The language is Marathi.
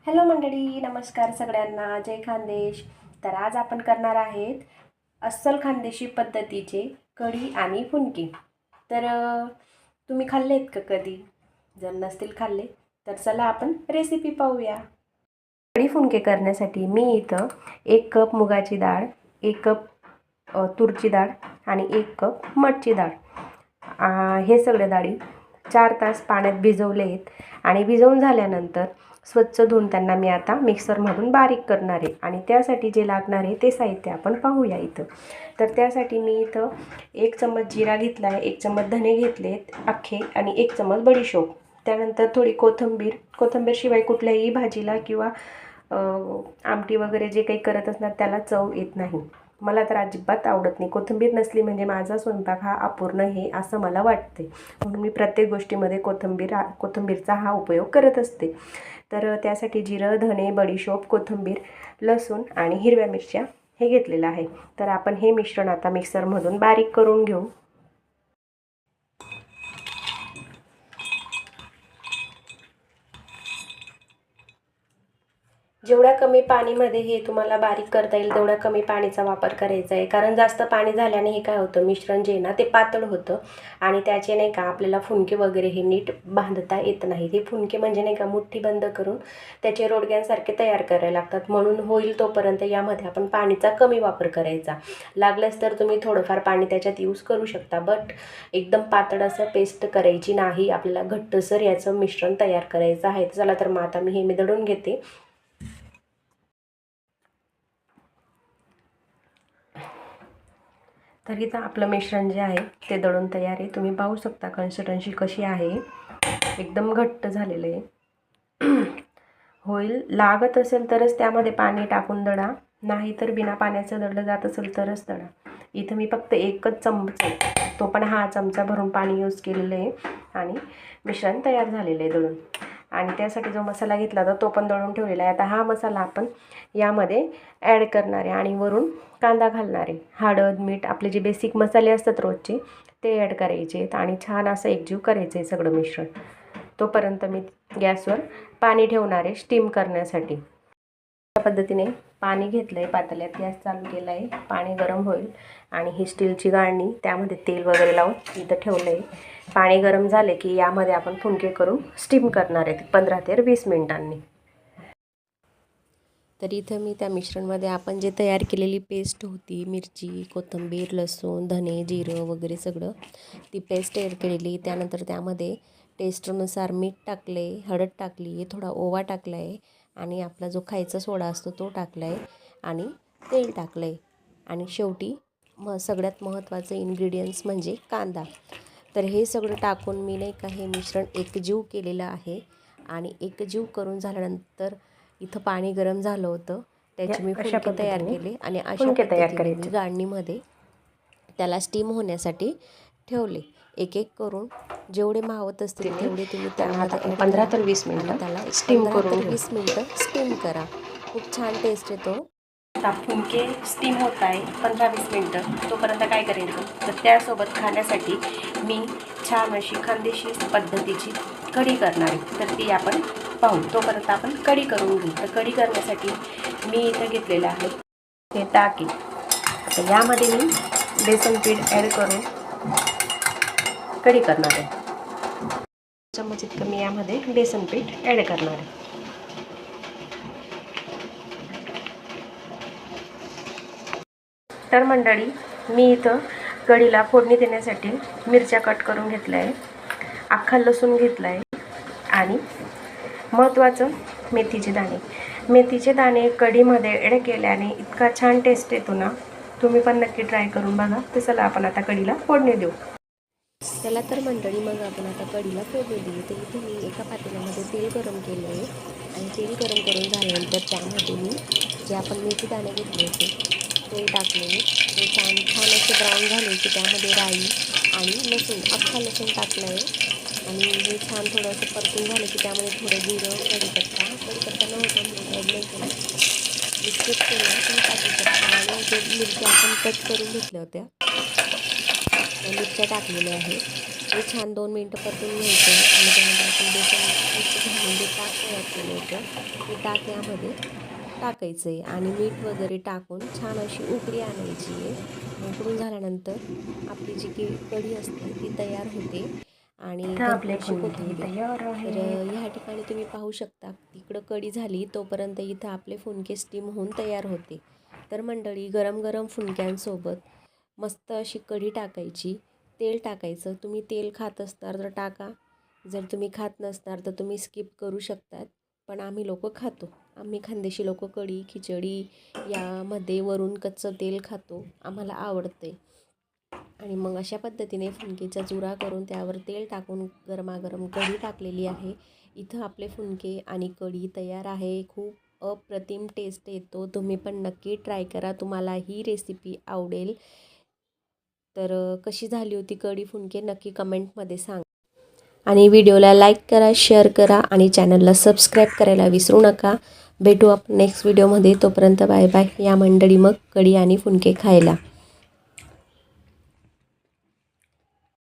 हॅलो मंडळी, नमस्कार सगळ्यांना, जय खानदेश. तर आज आपण करणार आहेत अस्सल खानदेशी पद्धतीचे कढी आणि फुनके. तर तुम्ही खाल्लेत का कधी? जर नसतील खाल्ले तर चला आपण रेसिपी पाहूया. कढी फुनके करण्यासाठी मी इथं 1 कप मुगाची डाळ, 1 कप तूरची डाळ आणि 1 कप मटची डाळ, हे सगळे डाळी 4 तास पाण्यात भिजवले आहेत. आणि भिजवून झाल्यानंतर स्वच्छ धुवून त्यांना मी आता मिक्सरमधून बारीक करणार आहे. आणि त्यासाठी जे लागणार आहे ते साहित्य आपण पाहूया इथं. तर त्यासाठी मी इथं 1 चम्मच जिरा घेतला आहे, 1 चम्मच धने घेतलेत अख्खे आणि 1 चम्मच बडीशोप. त्यानंतर थोडी कोथिंबीर शिवाय कुठल्याही भाजीला किंवा आमटी वगैरे जे काही करत असणार त्याला चव येत नाही. मला तर अजिबात आवडत नाही. कोथिंबीर नसली माझा स्वयंपाक हा अपूर्ण आहे असं मला वाटते. म्हणून मी प्रत्येक गोष्टीमध्ये कोथिंबीरचा हा उपयोग करत असते. तर त्यासाठी जिरं, धने, बडीशोप, कोथिंबीर, लसूण आणि हिरव्या मिरच्या हे घेतलेलं आहे. तर आपण हे मिश्रण आता मिक्सरमधून बारीक करून घेऊ. जेवढ्या कमी पाणीमध्ये हे तुम्हाला बारीक करता येईल तेवढ्या कमी पाणीचा वापर करायचा आहे. कारण जास्त पाणी झाल्याने हे काय होतं, मिश्रण जे आहे ना ते पातळ होतं आणि त्याचे नाही का आपल्याला फुनके वगैरे हे नीट बांधता येत नाही. हे फुनके म्हणजे नाही का मुठ्ठी बंद करून त्याचे रोडग्यांसारखे तयार करायला लागतात. म्हणून होईल तोपर्यंत यामध्ये आपण पाणीचा कमी वापर करायचा. लागल्यास तर तुम्ही थोडंफार पाणी त्याच्यात यूज करू शकता, बट एकदम पातळ असं पेस्ट करायची नाही. आपल्याला घट्टसर याचं मिश्रण तयार करायचं आहे. चला तर मग आता मी दळून घेते. तर इथं आपलं मिश्रण जे आहे ते दळून तयार आहे. तुम्ही पाहू शकता कन्सिस्टन्सी कशी आहे, एकदम घट्ट झालेलं आहे. होईल लागत असेल तरच त्यामध्ये पाणी टाकून दळा, नाही तर बिना पाण्याचं दळलं जात असेल तरच दळा. इथं मी फक्त 1च चमचा, तो पण हा चमचा भरून पाणी यूज केलेलं आहे आणि मिश्रण तयार झालेलं आहे दळून. आणि त्यासाठी जो मसाला घेतला होता तो पण दळून ठेवलेला आहे. आता हा मसाला आपण यामध्ये ॲड करणार आहे आणि वरून कांदा घालणार आहे. हळद, मीठ, आपले जे बेसिक मसाले असतात रोजचे ते ॲड करायचे आहेत आणि छान असं एकजीव करायचं आहे सगळं मिश्रण. तोपर्यंत मी गॅसवर पाणी ठेवणार आहे स्टीम करण्यासाठी. या पद्धतीने पाणी घेतलं आहे, पातेल्यात गॅस चालू केला आहे, पाणी गरम होईल आणि ही स्टीलची गाळणी त्यामध्ये तेल वगैरे लावून इथं ठेवलं आहे. पाणी गरम झाले की यामध्ये आपण फुनके करून स्टीम करणार आहेत 15 ते 20 मिनिटांनी. तर इथं मी त्या मिश्रणमध्ये आपण जे तयार केलेली पेस्ट होती, मिरची, कोथिंबीर, लसूण, धने, जिरं वगैरे सगळं ती पेस्ट ॲड केलेली. त्यानंतर त्यामध्ये टेस्टनुसार मीठ टाकले, हळद टाकली, थोडा ओवा टाकला आहे आणि आपला जो खायचा सोडा असतो तो टाकला आहे आणि तेल टाकलं आहे. आणि शेवटी सगळ्यात महत्त्वाचं इन्ग्रेडियंट्स म्हणजे कांदा. तर हे सगळं टाकून मी नाही का हे मिश्रण एकजीव केलेलं आहे. आणि एकजीव करून झाल्यानंतर इथं पाणी गरम झालं होतं, त्याचे मी फुनके तयार केले आणि अशा पद्धतीने मी गाळणीमध्ये त्याला स्टीम होण्यासाठी ठेवले. एक एक करून जेवढे मावत असतील तेवढे तुम्ही त्यामध्ये 15 ते 20 मिनिटं त्याला स्टीम करून 20 मिनिटं स्टीम करा. खूप छान टेस्ट येतो. आता फुनके स्टीम होत आहे 15-20 मिनिटं. तोपर्यंत काय करायचं, तर त्यासोबत खाण्यासाठी मी छान अशी खानदेशी पद्धतीची कढी करणार आहे. तर ती आपण पाहू. तोपर्यंत आपण कढी करून घेऊ. तर कढी करण्यासाठी मी इथं घेतलेलं आहे हे टाकी. तर यामध्ये मी बेसन पीठ ॲड करून कढी करणार आहे. चम्मच इतकं मी यामध्ये बेसन पीठ ॲड करणार आहे. तर मंडळी, मी इथं कढीला फोडणी देण्यासाठी मिरच्या कट करून घेतल्या आहे, अख्खा लसूण घेतला आहे आणि महत्त्वाचं मेथीचे दाणे कढीमध्ये ॲड केल्याने इतका छान टेस्ट येतो ना, तुम्ही पण नक्की ट्राय करून बघा. तर चला आपण आता कढीला फोडणी देऊ. त्याला तर मंडळी मग आपण आता कढीला फोडणी देऊ. तर इथे मी एका पातेल्यामध्ये तेल गरम केलं आहे आणि तेल गरम करून झाल्यानंतर त्यामध्ये मी जे आपण मेथी दाणे घेतले होते ते टाकले. ते छान असे ब्राऊन झाले की त्यामध्ये राई आणि अख्खा लसूण टाकलं आहे आणि हे छान थोडंसं परतून झालं की त्यामध्ये थोडं जिरं, कढीपत्ता नव्हता म्हणून ॲड नाही केला, स्किप केला पण टाकू शकता. आणि जे मिरच्या आपण कट करून घेतल्या होत्या त्या मिरच्या टाकलेल्या आहेत हे छान 2 मिनटं परतून घ्यायचं आणि त्यानंतर आपण बेसन घालून जे ताक तयार केलं होतं ते ताक यामध्ये टाकायचं आहे आणि मीठ वगैरे टाकून छान अशी उकळी आणायची आहे. उकळून झाल्यानंतर आपली जी कढी असते ती तयार होते आणि भरपूर अशी कोथिंबीर. तर ह्या ठिकाणी तुम्ही पाहू शकता तिकडं कढी झाली तोपर्यंत इथं आपले फुनके स्टीम होऊन तयार होते. तर मंडळी गरम गरम फुनक्यांसोबत मस्त अशी कढी टाकायची, तेल टाकायचं. तुम्ही तेल खात असणार तर टाका, जर तुम्ही खात नसणार तर तुम्ही स्किप करू शकतात. पण आम्ही लोक खातो, आम्ही खानदेशी लोक कढी खिचडी यामध्ये वरून कच्चं तेल खातो, आम्हाला आवडते. आणि मग अशा पद्धतीने फुनकेचा चुरा करून त्यावर तेल टाकून गरमागरम कढी टाकलेली आहे. इथं आपले फुनके आणि कढी तयार आहे. खूप अप्रतिम टेस्ट येतो. तुम्ही पण नक्की ट्राय करा, तुम्हाला ही रेसिपी आवडेल. तर कशी झाली होती कढी फुनके नक्की कमेंटमध्ये सांगा आणि व्हिडिओला लाईक करा, शेअर करा आणि चॅनलला सबस्क्राईब करायला विसरू नका. भेटू आपण नेक्स्ट व्हिडिओमध्ये. तोपर्यंत बाय बाय. या मंडळी मग कढी आणि फुनके खायला.